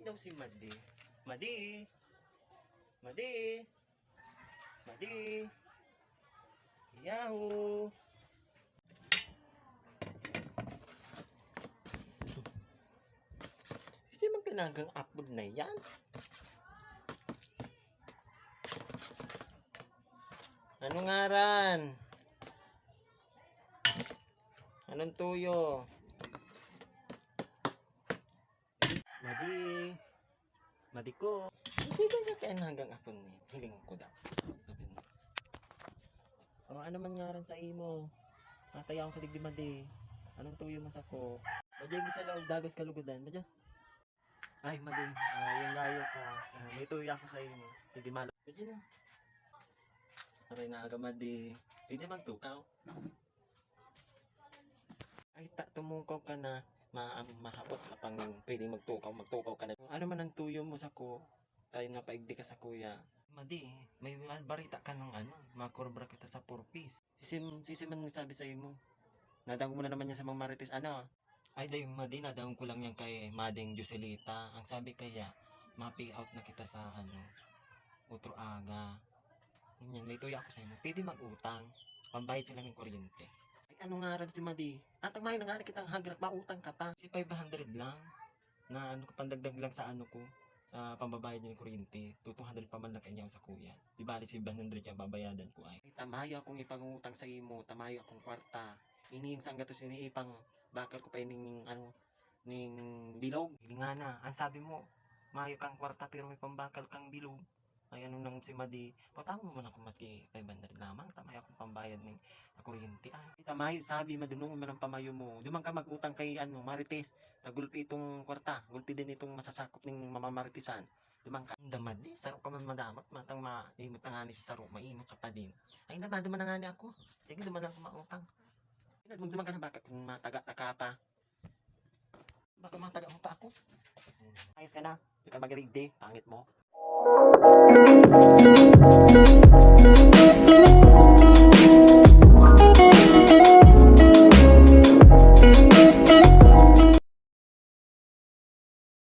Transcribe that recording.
daw si Madi. Madi! Madi! Madi! Yahoo! Kasi magkanagang upload na yan. Anong ngaran? Anong tuyo? Madi. Madi ko. Kasi ba niya kaya hanggang ako ni hiling ko daw. O ano man ngaran sa imo? Matayaw ka digdi Madi. Anong tuyo mas ako? Madya gisa lang dagos kalugudan. Madya. Ay Madi. Yung layo ko. May tuyo ako sa imo. Hindi malo. Madya na. Aray na aga Madi. Hindi magtukaw. Ay tumukaw ka na. Mahapot ka pang pwedeng magtukaw ka na. Ano man ang tuyo mo sa ko, tayo na paigdi ka sa kuya. Madi, may barita ka ng makurbra kita sa 4-piece. Sisi man nagsabi sa imo. Nadang mo na naman yan sa mga marites, Ay dayo Madi, nadang ko lang yan kay Mading Joselita. Ang sabi kaya, ma-pay out na kita sa utro aga. Ganyan, may tuyo ako sa imo. Pwede mag-utang, pambayad nyo lang yung kuryente. Ano nga rin si Madi? At ang mahal na nga kitang hagrak, mautang ka pa. Si 500 lang. Na pandagdag lang sa ko. Sa pambabayad ng kuryente. 200 pa man lang kanya sa kuya. Di bali si 100 yung babayadan ko ay. Tamayo akong ipangutang sa imo. Tamayo akong kwarta. Iniing sanggatos ipang bakal ko pa ning ning bilog. Hindi nga na. Ang sabi mo, mayo kang kwarta pero may pambakal kang bilog. Ay ano nang si Madi, patawag mo na ako maski 500 lamang, tamayo akong pambayad ng kuryente. Ay, tamayo, sabi madunong man ang pamayo mo. Di man ka mag-utang kay Marites, nagulpi itong kwarta, gulpi din itong masasakop ng mamamaritisan. Di man ka, Madi, sarap ka man madamat, matang maimot na nga ni si Saro, maimot ka pa din. Ay, naman na nga ni ako, sige duman ako mautang. Duman ka na baka kung mataga-taka pa. Baka mataga mo pa ako. Ayos ka na, di ka mag-rigde, pangit mo. Thank you.